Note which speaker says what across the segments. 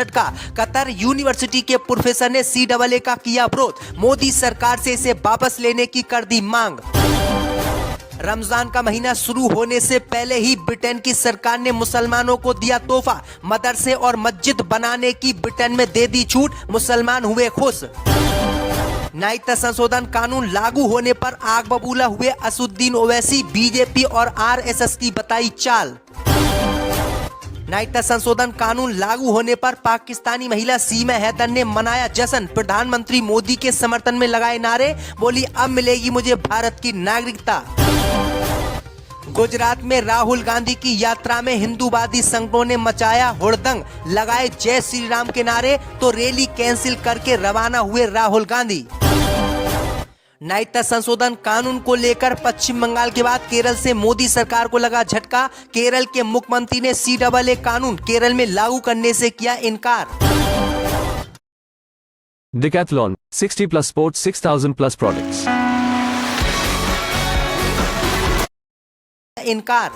Speaker 1: झटका। Qatar university के professor ने CAA का किया विरोध, मोदी सरकार से इसे वापस लेने की कर दी मांग। रमजान का महीना शुरू होने से पहले ही ब्रिटेन की सरकार ने मुसलमानों को दिया तोहफा, मदरसे और मस्जिद बनाने की ब्रिटेन में दे दी छूट, मुसलमान हुए खुश। नागरिकता संशोधन कानून लागू होने पर आग बबूला हुए असदुद्दीन ओवैसी, बीजेपी और RSS की बताई चाल। नागरिकता संशोधन कानून लागू होने पर पाकिस्तानी महिला सीमा हैदर ने मनाया जश्न, प्रधानमंत्री मोदी के समर्थन में लगाए नारे, बोली अब मिलेगी मुझे भारत की नागरिकता। गुजरात में राहुल गांधी की यात्रा में हिंदूवादी संगठनों ने मचाया हुड़दंग, लगाए जय श्री राम के नारे तो रैली कैंसिल करके रवाना हुए राहुल गांधी। नागरिकता संशोधन कानून को लेकर पश्चिम बंगाल के बाद केरल से मोदी सरकार को लगा झटका, केरल के मुख्यमंत्री ने CAA कानून केरल में लागू करने से किया इनकार।
Speaker 2: Decathlon, 60+ sports, 6,000+ products.
Speaker 1: इनकार।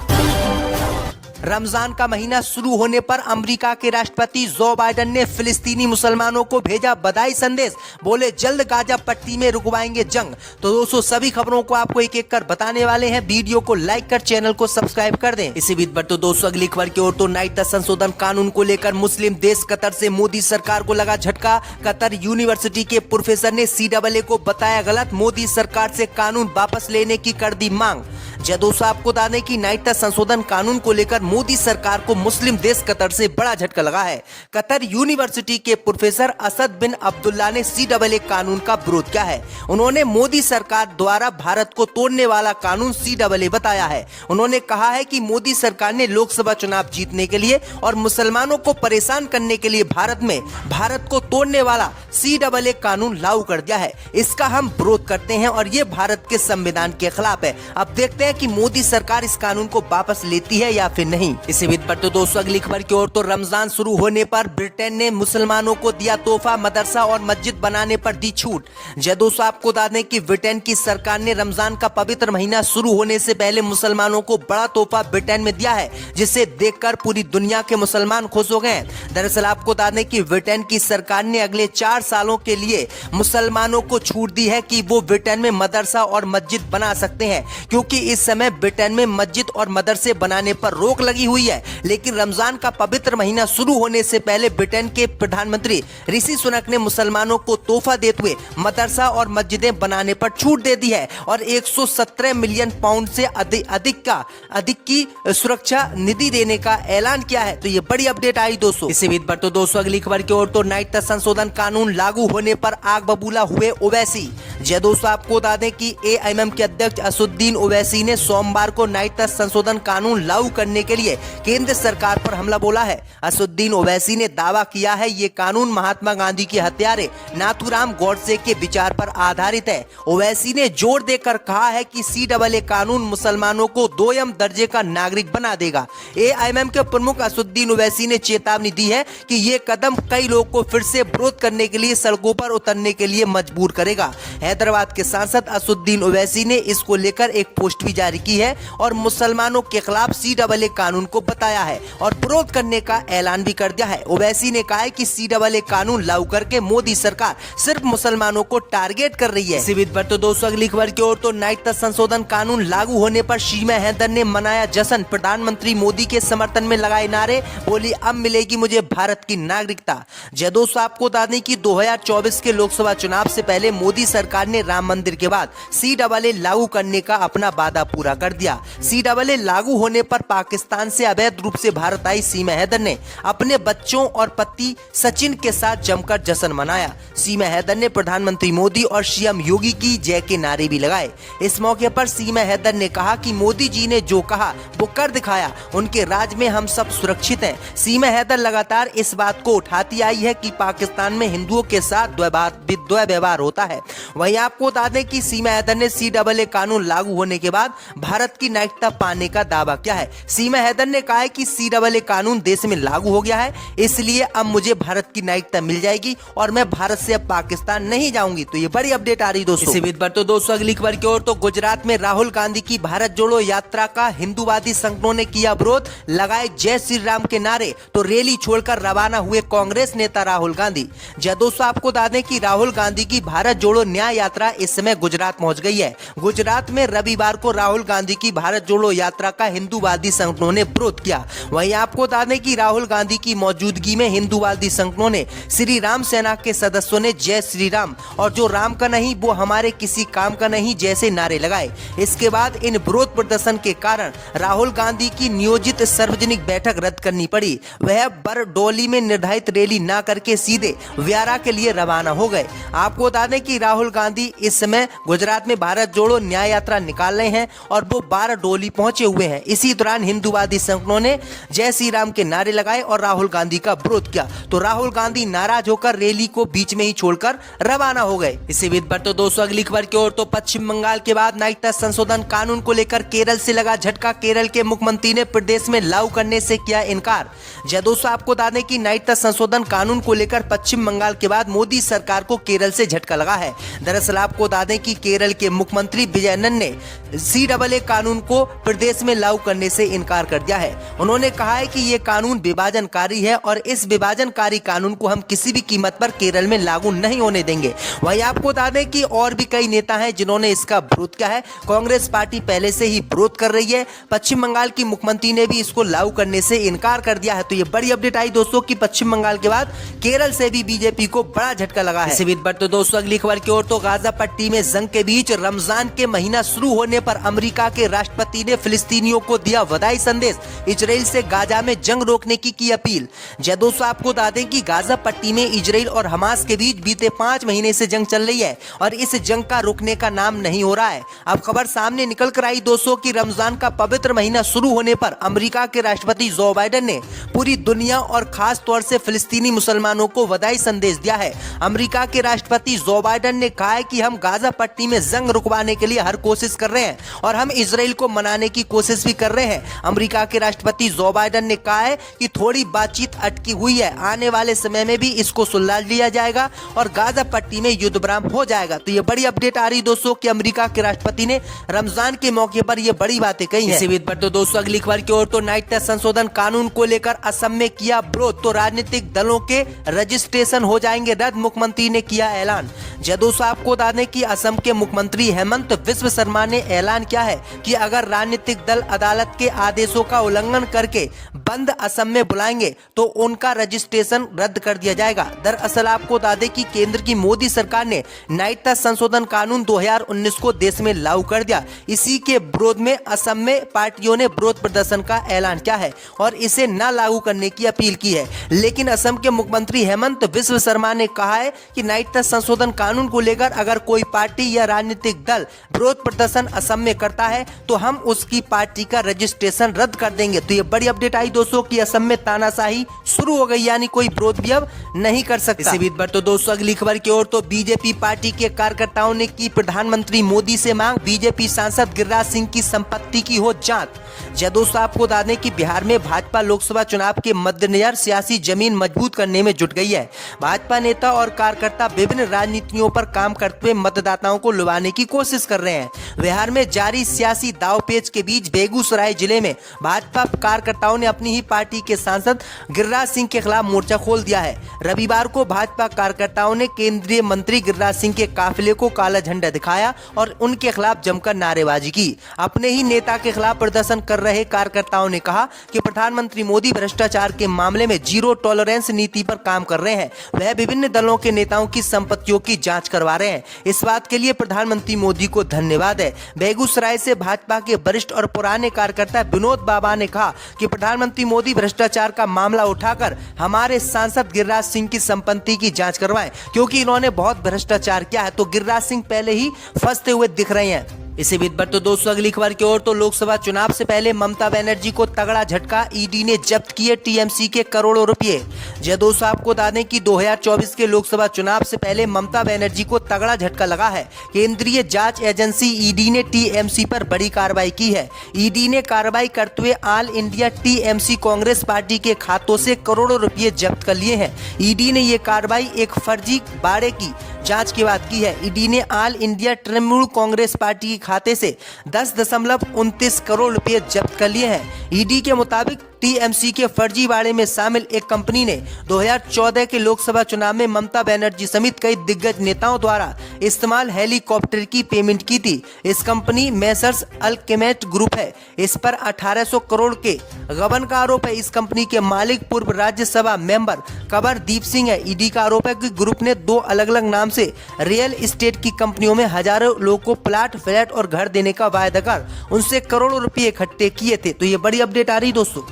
Speaker 1: रमजान का महीना शुरू होने पर अमेरिका के राष्ट्रपति जो बाइडेन ने फिलिस्तीनी मुसलमानों को भेजा बधाई संदेश, बोले जल्द गाजा पट्टी में रुकवाएंगे जंग। तो दोस्तों सभी खबरों को आपको एक एक कर बताने वाले हैं, वीडियो को लाइक कर चैनल को सब्सक्राइब कर दें। इसी बीच पर तो दोस्तों अगली खबर की ओर, तो नागरिकता संशोधन कानून को लेकर मुस्लिम देश कतर से मोदी सरकार को लगा झटका। कतर यूनिवर्सिटी के प्रोफेसर ने CAA को बताया गलत, मोदी सरकार से कानून वापस लेने की कर दी मांग। जय दोस्तों आपको बता दें कि नागरिकता संशोधन कानून को लेकर मोदी सरकार को मुस्लिम देश कतर से बड़ा झटका लगा है। कतर यूनिवर्सिटी के प्रोफेसर असद बिन अब्दुल्ला ने CAA कानून का विरोध किया है। उन्होंने मोदी सरकार द्वारा भारत को तोड़ने वाला कानून CAA बताया है। उन्होंने कहा है कि मोदी सरकार ने लोकसभा चुनाव जीतने के लिए और मुसलमानों को परेशान करने के लिए भारत को तोड़ने वाला CAA कानून लागू कर दिया है। इसका हम विरोध करते हैं और ये भारत के संविधान के खिलाफ है। अब देखते हैं कि मोदी सरकार इस कानून को वापस लेती है या फिर नहीं। इसी बीच पर तो दोस्तों अगली खबर की ओर, तो रमजान शुरू होने पर ब्रिटेन ने मुसलमानों को दिया तोहफा, मदरसा और मस्जिद बनाने पर दी छूट। जय दोस्तों आपको बता दें कि ब्रिटेन की सरकार ने रमजान का पवित्र महीना शुरू होने से पहले मुसलमानों को बड़ा तोहफा ब्रिटेन में दिया है, जिसे देखकर पूरी दुनिया के मुसलमान खुश हो गए। दरअसल आपको बता दें कि ब्रिटेन की सरकार ने अगले 4 सालों के लिए मुसलमानों को छूट दी है कि वो ब्रिटेन में मदरसा और मस्जिद बना सकते हैं, क्योंकि इस समय ब्रिटेन में मस्जिद और मदरसे बनाने पर रोक लगी हुई है। लेकिन रमजान का पवित्र महीना शुरू होने से पहले ब्रिटेन के प्रधानमंत्री ऋषि सुनक ने मुसलमानों को तोहफा देते हुए मदरसा और मस्जिदें बनाने पर छूट दे दी है और 117 मिलियन पाउंड से अधिक की सुरक्षा निधि देने का ऐलान किया है। तो ये बड़ी अपडेट आई दोस्तों। इसी बीच पर तो दोस्तों अगली खबर की ओर, तो नागरिकता संशोधन कानून लागू होने पर आग बबूला हुए ओवैसी। जय दोस्तों आपको बता दें कि AIMM के अध्यक्ष असदुद्दीन ओवैसी ने सोमवार को नागरिकता संशोधन कानून लागू करने के लिए केंद्र सरकार पर हमला बोला है। असदुद्दीन ओवैसी ने दावा किया है ये कानून महात्मा गांधी के हत्यारे नाथूराम गोडसे के विचार पर आधारित है। ओवैसी ने जोर देकर कहा है कि CAA कानून मुसलमानों को 2ym दर्जे का नागरिक बना देगा। AIMM के प्रमुख असदुद्दीन ओवैसी ने चेतावनी दी है कि ये कदम कई लोगों को फिर से विरोध करने के लिए सड़कों पर उतरने के लिए मजबूर करेगा। हैदराबाद के सांसद असदुद्दीन ओवैसी ने इसको लेकर एक पोस्ट भी जारी की है और मुसलमानों के खिलाफ CAA कानून को बताया है और विरोध करने का ऐलान भी कर दिया है। ओवैसी ने कहा है कि CAA कानून लागू करके मोदी सरकार सिर्फ मुसलमानों को टारगेट कर रही है। इसी बीच पर तो दोस्तों अगली खबर की ओर, तो नागरिकता संशोधन कानून लागू होने पर सीमा हैदर ने मनाया जश्न, प्रधानमंत्री मोदी के समर्थन में लगाए नारे, बोली अब मिलेगी मुझे भारत की नागरिकता। जय दोस्तों आपको बता दें कि 2024 के लोकसभा चुनाव से पहले मोदी सरकार ने राम मंदिर के बाद CAA लागू करने का अपना वादा पूरा कर दिया। CAA लागू होने पर पाकिस्तान से अवैध रूप से भारत आई सीमा हैदर ने अपने बच्चों और पति सचिन के साथ जमकर जश्न मनाया। सीमा हैदर ने प्रधानमंत्री मोदी और CM योगी की जय के नारे भी लगाए। इस मौके पर सीमा हैदर ने कहा कि मोदी जी ने जो कहा वो कर दिखाया, उनके राज में हम सब सुरक्षित हैं। सीमा हैदर लगातार इस बात को उठाती आई है कि पाकिस्तान में हिंदुओं के साथ द्वैव्यवहार होता है। वहीं आपको बता दें कि सीमा हैदर ने CAA कानून लागू होने के बाद भारत की नागरिकता पाने का दावा किया है। सीमा हैदर ने कहा है कि CAA कानून देश में लागू हो गया है, इसलिए अब मुझे भारत की नागरिकता मिल जाएगी और मैं भारत से अब पाकिस्तान नहीं जाऊंगी। तो ये बड़ी अपडेट आ रही दोस्तों। इसी बीच पर तो दोस्तों अगली खबर की ओर तो गुजरात में राहुल गांधी की भारत जोड़ो यात्रा का हिंदूवादी संगठनों ने किया विरोध, लगाए जय श्री राम के नारे, तो रैली छोड़कर रवाना हुए कांग्रेस नेता राहुल गांधी। जय दोस्तों आपको बता दें कि राहुल गांधी की भारत जोड़ो न्याय यात्रा इस समय गुजरात पहुंच गई है। गुजरात में रविवार को राहुल गांधी की भारत जोड़ो यात्रा का हिंदूवादी संगठनों ने विरोध किया। वहीं आपको बता दें कि राहुल गांधी की मौजूदगी में हिंदूवादी संगठनों ने श्री राम सेना के सदस्यों ने जय श्री राम और जो राम का नहीं वो हमारे किसी काम का नहीं जैसे नारे लगाए। इसके बाद इन विरोध प्रदर्शन के कारण राहुल गांधी की नियोजित सार्वजनिक बैठक रद्द करनी पड़ी। वह बरडोली में निर्धारित रैली न करके सीधे व्यारा के लिए रवाना हो गए। आपको बता दें कि राहुल गांधी इस समय गुजरात में भारत जोड़ो न्याय यात्रा निकाल रहे हैं और वो बरडोली पहुंचे हुए हैं। इसी दौरान हिंदूवादी संगठनों ने जय श्री राम के नारे लगाए और राहुल गांधी का विरोध किया, तो राहुल गांधी नाराज होकर रैली को बीच में ही छोड़कर रवाना हो गए। इसी बीच पर तो दोस्तों अगली खबर की ओर तो पश्चिम बंगाल के बाद नागरिकता संशोधन कानून को लेकर केरल से लगा झटका। केरल के मुख्यमंत्री ने प्रदेश में लागू करने से किया इनकार। जय दोस्तों आपको बता दें कि नागरिकता संशोधन कानून को लेकर पश्चिम बंगाल के बाद मोदी सरकार को केरल से झटका लगा है। दरअसल आपको बता दें कि केरल के मुख्यमंत्री विजयनन ने CAA कानून को प्रदेश में लागू करने से इनकार कर दिया है। उन्होंने कहा है कि ये कानून विभाजनकारी है और इस विभाजनकारी कानून को हम किसी भी कीमत पर केरल में लागू नहीं होने देंगे। वहीं आपको बता दें कि और भी कई नेता हैं जिन्होंने इसका विरोध किया है। कांग्रेस पार्टी पहले से ही विरोध कर रही है। पश्चिम बंगाल की मुख्यमंत्री ने भी इसको लागू करने से इनकार कर दिया है। तो ये बड़ी अपडेट आई दोस्तों कि पश्चिम बंगाल के बाद केरल से भी बीजेपी को बड़ा झटका लगा है। इसी बीच पर तो दोस्तों अगली खबर की ओर तो गाजा पट्टी में जंग के बीच रमजान के महीना शुरू होने पर अमेरिका के राष्ट्रपति ने फिलिस्तीनियों को दिया बधाई संदेश। इजराइल से गाजा में जंग रोकने की अपील। जय दोस्तों आपको बता दें कि गाजा पट्टी में इजराइल और हमास के बीच बीते 5 महीने से जंग चल रही है और इस जंग का रुकने का नाम नहीं हो रहा है। अब खबर सामने निकल कर आई दोस्तों कि रमजान का पवित्र महीना शुरू होने पर अमेरिका के राष्ट्रपति जो बाइडेन ने पूरी दुनिया और खास तौर से फिलिस्तीनी मुसलमानों को बधाई संदेश दिया है। अमेरिका के राष्ट्रपति जो बाइडेन ने कहा है कि हम गाजा पट्टी में जंग रुकवाने के लिए हर कोशिश कर रहे हैं और हम इजराइल को मनाने की कोशिश भी कर रहे हैं। अमेरिका के राष्ट्रपति जो बाइडेन ने कहा है कि थोड़ी बातचीत अटकी हुई है, आने वाले समय में भी इसको सुलझा लिया जाएगा और गाजा पट्टी में युद्ध विराम हो जाएगा। तो ये बड़ी अपडेट आ रही दोस्तों कि अमेरिका के राष्ट्रपति ने रमजान के मौके पर ये बड़ी बातें कही हैं। इसी बीच पर तो दोस्तों अगली खबर की ओर तो नागरिकता संशोधन कानून को लेकर असम में किया विरोध, तो राजनीतिक दलों के रजिस्ट्रेशन हो जाएंगे रद्द, मुख्यमंत्री ने किया ऐलान। जय दोस्तों आपको बता दें कि असम के मुख्यमंत्री हेमंत बिस्व शर्मा ने ऐलान किया है कि अगर राजनीतिक दल अदालत के आदेशों का उल्लंघन करके बंद असम में बुलाएंगे तो उनका रजिस्ट्रेशन रद्द कर दिया जाएगा। दरअसल आपको बता दें कि केंद्र की मोदी सरकार ने नागरिकता संशोधन कानून 2019 को देश में लागू कर दिया। इसी के विरोध में असम में पार्टियों ने विरोध प्रदर्शन का ऐलान किया है और इसे न लागू करने की अपील की है। लेकिन असम के मुख्यमंत्री हेमंत बिस्व शर्मा ने कहा है कि नागरिकता संशोधन कानून को लेकर अगर कोई पार्टी या राजनीतिक दल विरोध प्रदर्शन असम में करता है तो हम उसकी पार्टी का रजिस्ट्रेशन रद्द कर देंगे। तो ये बड़ी अपडेट आई दोस्तों कि असम में तानाशाही शुरू हो गई, यानी कोई विरोध भी अब नहीं कर सकता। इसी बीच पर तो दोस्तों अगली खबर की ओर तो बीजेपी पार्टी के कार्यकर्ताओं ने की प्रधानमंत्री मोदी से मांग, बीजेपी सांसद गिरिराज सिंह की संपत्ति की हो जांच। जय दोस्तों आपको बता दें कि बिहार में भाजपा लोकसभा चुनाव के मद्देनजर सियासी जमीन मजबूत करने में जुट गई है। भाजपा नेता और कार्यकर्ता विभिन्न राजनीतियों पर काम करते हुए मतदाताओं को लुभाने की कोशिश कर रहे हैं। बिहार में जारी सियासी दावपेच के बीच बेगूसराय जिले में भाजपा कार्यकर्ताओं ने अपनी ही पार्टी के सांसद गिरिराज सिंह के खिलाफ मोर्चा खोल दिया है। रविवार को भाजपा कार्यकर्ताओं ने केंद्रीय मंत्री गिरिराज सिंह के काफिले को काला झंडा दिखाया और उनके खिलाफ जमकर नारेबाजी की। अपने ही नेता के खिलाफ प्रदर्शन कर रहे कार्यकर्ताओं ने कहा कि प्रधानमंत्री मोदी भ्रष्टाचार के मामले में जीरो टॉलरेंस नीति पर काम कर रहे हैं। वह विभिन्न दलों के नेताओं की संपत्तियों की जांच करवा रहे हैं। इस बात के लिए प्रधानमंत्री मोदी को धन्यवाद है। बेगूसराय से भाजपा के वरिष्ठ और पुराने कार्यकर्ता विनोद बाबा ने कहा कि प्रधानमंत्री मोदी भ्रष्टाचार का मामला उठाकर हमारे सांसद गिरिराज सिंह की संपत्ति की जांच करवाएं, क्योंकि इन्होंने बहुत भ्रष्टाचार किया है। तो गिरिराज सिंह पहले ही फंसते हुए दिख रहे हैं। इसी बीच बढ़ते दोस्तों अगली खबर की ओर, तो लोकसभा चुनाव से पहले ममता बनर्जी को तगड़ा झटका, ईडी ने जब्त किए टीएमसी के करोड़ों रुपए। जय दोस्तों, आपको बता दें कि 2024 के लोकसभा चुनाव से पहले ममता बनर्जी को तगड़ा झटका लगा है। केंद्रीय जांच एजेंसी ईडी ने टीएमसी पर बड़ी कार्रवाई की है। ईडी ने कार्रवाई करते हुए all India TMC Congress party के खातों से करोड़ों रुपए जब्त कर लिए हैं। ईडी ने ये कार्रवाई एक फर्जी बाड़े की जांच के बाद की है। ईडी ने all India Trinamool Congress party के खाते से 10.29 करोड़ रुपए जब्त कर लिए हैं। ईडी के मुताबिक टीएमसी के फर्जी बाड़े में शामिल एक कंपनी ने 2014 के लोकसभा चुनाव में ममता बनर्जी समेत कई दिग्गज नेताओं द्वारा इस्तेमाल हेलीकॉप्टर की पेमेंट की थी। इस कंपनी मेसर्स अल्केमेट ग्रुप है। इस पर 1800 करोड़ के गबन का आरोप है। इस कंपनी के मालिक पूर्व राज्यसभा मेंबर कंवरदीप सिंह है। ईडी का आरोप है कि ग्रुप ने 2 अलग अलग नाम से रियल एस्टेट की कंपनियों में हजारों लोगों को प्लाट, फ्लैट और घर देने का वायदा कर उनसे करोड़ों रुपए इकट्ठे किए थे। तो ये बड़ी अपडेट आ रही दोस्तों।